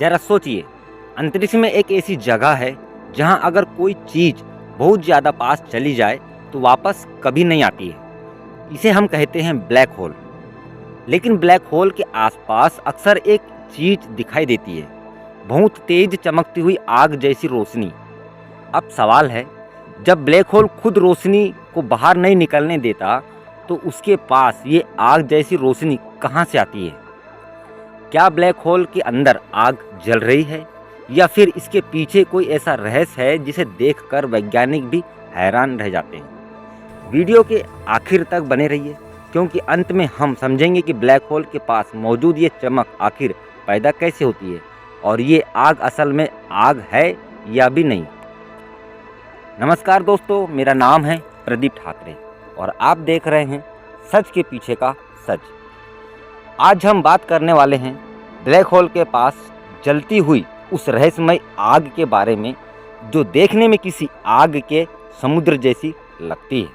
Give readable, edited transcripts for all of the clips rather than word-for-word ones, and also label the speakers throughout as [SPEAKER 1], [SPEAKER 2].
[SPEAKER 1] जरा सोचिए, अंतरिक्ष में एक ऐसी जगह है जहां अगर कोई चीज बहुत ज़्यादा पास चली जाए तो वापस कभी नहीं आती है। इसे हम कहते हैं ब्लैक होल। लेकिन ब्लैक होल के आसपास अक्सर एक चीज दिखाई देती है, बहुत तेज चमकती हुई आग जैसी रोशनी। अब सवाल है, जब ब्लैक होल खुद रोशनी को बाहर नहीं निकलने देता तो उसके पास ये आग जैसी रोशनी कहाँ से आती है? क्या ब्लैक होल के अंदर आग जल रही है या फिर इसके पीछे कोई ऐसा रहस्य है जिसे देखकर वैज्ञानिक भी हैरान रह जाते हैं। वीडियो के आखिर तक बने रहिए, क्योंकि अंत में हम समझेंगे कि ब्लैक होल के पास मौजूद ये चमक आखिर पैदा कैसे होती है और ये आग असल में आग है या भी नहीं। नमस्कार दोस्तों, मेरा नाम है प्रदीप ठाकरे और आप देख रहे हैं सच के पीछे का सच। आज हम बात करने वाले हैं ब्लैक होल के पास जलती हुई उस रहस्यमय आग के बारे में, जो देखने में किसी आग के समुद्र जैसी लगती है।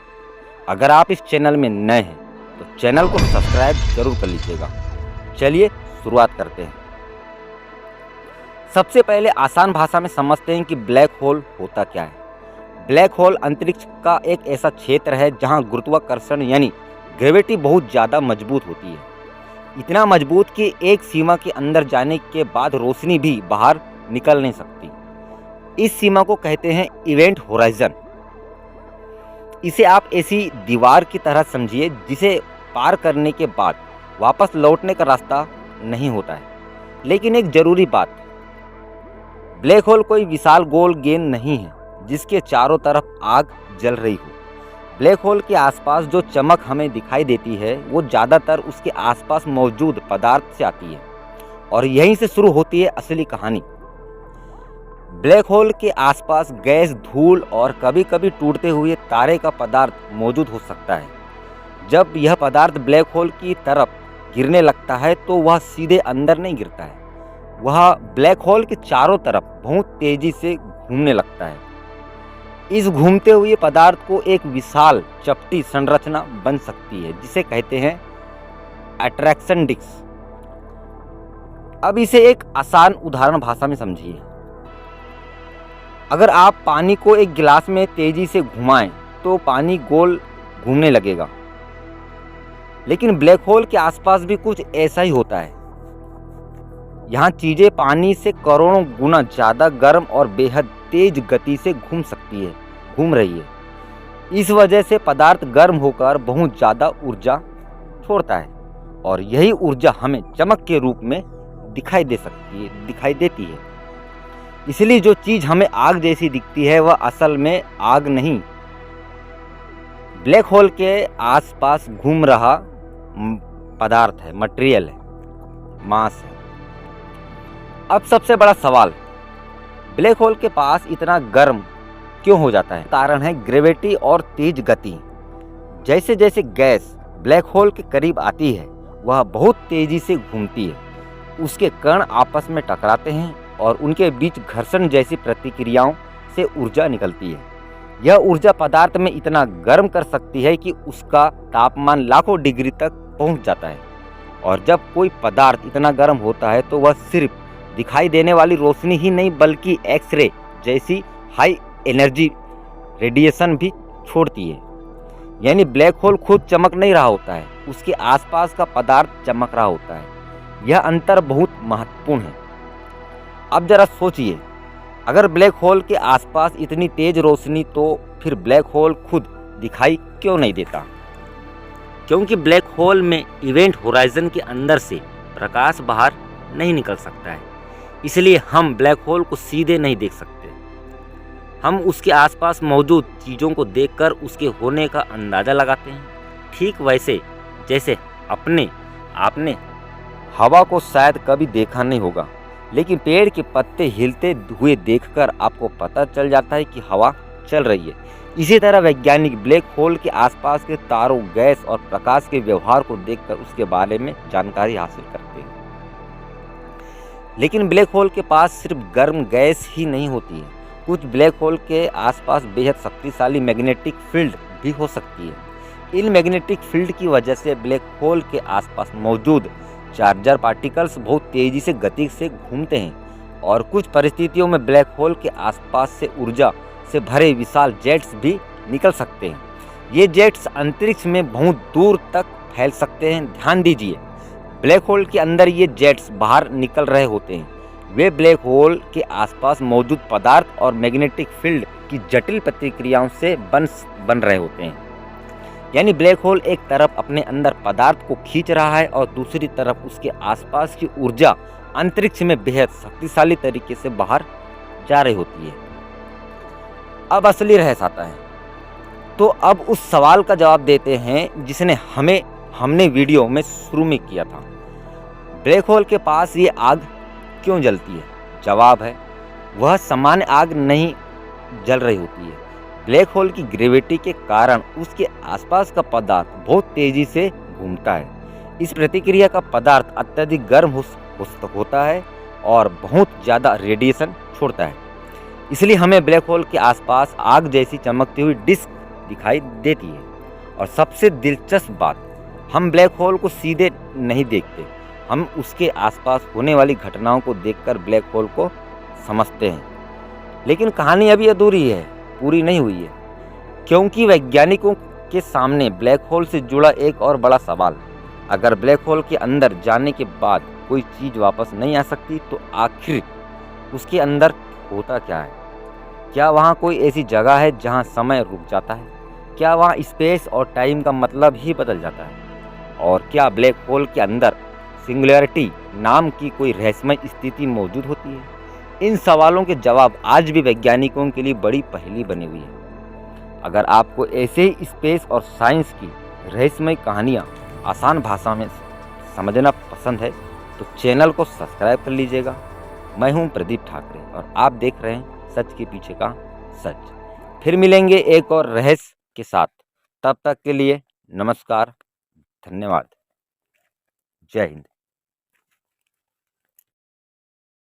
[SPEAKER 1] अगर आप इस चैनल में नए हैं तो चैनल को सब्सक्राइब जरूर कर लीजिएगा। चलिए शुरुआत करते हैं। सबसे पहले आसान भाषा में समझते हैं कि ब्लैक होल होता क्या है। ब्लैक होल अंतरिक्ष का एक ऐसा क्षेत्र है जहां गुरुत्वाकर्षण यानी ग्रेविटी बहुत ज़्यादा मजबूत होती है। इतना मजबूत कि एक सीमा के अंदर जाने के बाद रोशनी भी बाहर निकल नहीं सकती। इस सीमा को कहते हैं इवेंट होराइजन। इसे आप ऐसी दीवार की तरह समझिए जिसे पार करने के बाद वापस लौटने का रास्ता नहीं होता है। लेकिन एक ज़रूरी बात, ब्लैक होल कोई विशाल गोल गेंद नहीं है जिसके चारों तरफ आग जल रही हो। ब्लैक होल के आसपास जो चमक हमें दिखाई देती है वो ज़्यादातर उसके आसपास मौजूद पदार्थ से आती है और यहीं से शुरू होती है असली कहानी। ब्लैक होल के आसपास गैस, धूल और कभी कभी टूटते हुए तारे का पदार्थ मौजूद हो सकता है। जब यह पदार्थ ब्लैक होल की तरफ गिरने लगता है तो वह सीधे अंदर नहीं गिरता है, वह ब्लैक होल के चारों तरफ बहुत तेजी से घूमने लगता है। इस घूमते हुए पदार्थ को एक विशाल चपटी संरचना बन सकती है जिसे कहते हैं अट्रैक्शन डिस्क। अब इसे एक आसान उदाहरण भाषा में समझिए। अगर आप पानी को एक गिलास में तेजी से घुमाएं तो पानी गोल घूमने लगेगा। लेकिन ब्लैक होल के आसपास भी कुछ ऐसा ही होता है। यहाँ चीजें पानी से करोड़ों गुना ज़्यादा गर्म और बेहद तेज गति से घूम रही है। इस वजह से पदार्थ गर्म होकर बहुत ज़्यादा ऊर्जा छोड़ता है और यही ऊर्जा हमें चमक के रूप में दिखाई देती है। इसलिए जो चीज़ हमें आग जैसी दिखती है वह असल में आग नहीं, ब्लैक होल के आसपास घूम रहा पदार्थ है, मटेरियल है, मास है। अब सबसे बड़ा सवाल, ब्लैक होल के पास इतना गर्म क्यों हो जाता है? कारण है ग्रेविटी और तेज गति। जैसे जैसे गैस ब्लैक होल के करीब आती है वह बहुत तेजी से घूमती है। उसके कण आपस में टकराते हैं और उनके बीच घर्षण जैसी प्रतिक्रियाओं से ऊर्जा निकलती है। यह ऊर्जा पदार्थ में इतना गर्म कर सकती है कि उसका तापमान लाखों डिग्री तक पहुंच जाता है। और जब कोई पदार्थ इतना गर्म होता है तो वह सिर्फ दिखाई देने वाली रोशनी ही नहीं बल्कि एक्सरे जैसी हाई एनर्जी रेडिएशन भी छोड़ती है। यानी ब्लैक होल खुद चमक नहीं रहा होता है, उसके आसपास का पदार्थ चमक रहा होता है। यह अंतर बहुत महत्वपूर्ण है। अब जरा सोचिए, अगर ब्लैक होल के आसपास इतनी तेज रोशनी तो फिर ब्लैक होल खुद दिखाई क्यों नहीं देता? क्योंकि ब्लैक होल में इवेंट होराइजन के अंदर से प्रकाश बाहर नहीं निकल सकता है। इसलिए हम ब्लैक होल को सीधे नहीं देख सकते। हम उसके आसपास मौजूद चीज़ों को देखकर उसके होने का अंदाज़ा लगाते हैं। ठीक वैसे जैसे आपने हवा को शायद कभी देखा नहीं होगा, लेकिन पेड़ के पत्ते हिलते हुए देखकर आपको पता चल जाता है कि हवा चल रही है। इसी तरह वैज्ञानिक ब्लैक होल के आसपास के तारों, गैस और प्रकाश के व्यवहार को देखकर उसके बारे में जानकारी हासिल करते हैं। लेकिन ब्लैक होल के पास सिर्फ गर्म गैस ही नहीं होती है। कुछ ब्लैक होल के आसपास बेहद शक्तिशाली मैग्नेटिक फील्ड भी हो सकती है। इन मैग्नेटिक फील्ड की वजह से ब्लैक होल के आसपास मौजूद चार्जर पार्टिकल्स बहुत तेजी से गति से घूमते हैं और कुछ परिस्थितियों में ब्लैक होल के आसपास से ऊर्जा से भरे विशाल जेट्स भी निकल सकते हैं। ये जेट्स अंतरिक्ष में बहुत दूर तक फैल सकते हैं। ध्यान दीजिए, ब्लैक होल के अंदर ये जेट्स बाहर निकल रहे होते हैं। वे ब्लैक होल के आसपास मौजूद पदार्थ और मैग्नेटिक फील्ड की जटिल प्रतिक्रियाओं से बन रहे होते हैं। यानी ब्लैक होल एक तरफ अपने अंदर पदार्थ को खींच रहा है और दूसरी तरफ उसके आसपास की ऊर्जा अंतरिक्ष में बेहद शक्तिशाली तरीके से बाहर जा रही होती है। अब असली रहस्य आता है। तो अब उस सवाल का जवाब देते हैं जिसने हमने वीडियो में शुरू में किया था। ब्लैक होल के पास ये आग क्यों जलती है? जवाब है, वह सामान्य आग नहीं जल रही होती है। ब्लैक होल की ग्रेविटी के कारण उसके आसपास का पदार्थ बहुत तेजी से घूमता है। इस प्रतिक्रिया का पदार्थ अत्यधिक गर्म होता है और बहुत ज़्यादा रेडिएशन छोड़ता है। इसलिए हमें ब्लैक होल के आसपास आग जैसी चमकती हुई डिस्क दिखाई देती है। और सबसे दिलचस्प बात, हम ब्लैक होल को सीधे नहीं देखते, हम उसके आसपास होने वाली घटनाओं को देखकर ब्लैक होल को समझते हैं। लेकिन कहानी अभी अधूरी है, पूरी नहीं हुई है, क्योंकि वैज्ञानिकों के सामने ब्लैक होल से जुड़ा एक और बड़ा सवाल, अगर ब्लैक होल के अंदर जाने के बाद कोई चीज़ वापस नहीं आ सकती तो आखिर उसके अंदर होता क्या है? क्या वहाँ कोई ऐसी जगह है जहाँ समय रुक जाता है? क्या वहाँ स्पेस और टाइम का मतलब ही बदल जाता है? और क्या ब्लैक होल के अंदर सिंगुलैरिटी नाम की कोई रहस्यमय स्थिति मौजूद होती है? इन सवालों के जवाब आज भी वैज्ञानिकों के लिए बड़ी पहेली बनी हुई है। अगर आपको ऐसे ही स्पेस और साइंस की रहस्यमय कहानियाँ आसान भाषा में समझना पसंद है तो चैनल को सब्सक्राइब कर लीजिएगा। मैं हूँ प्रदीप ठाकरे और आप देख रहे हैं सच के पीछे का सच। फिर मिलेंगे एक और रहस्य के साथ। तब तक के लिए नमस्कार, धन्यवाद, जय हिंद।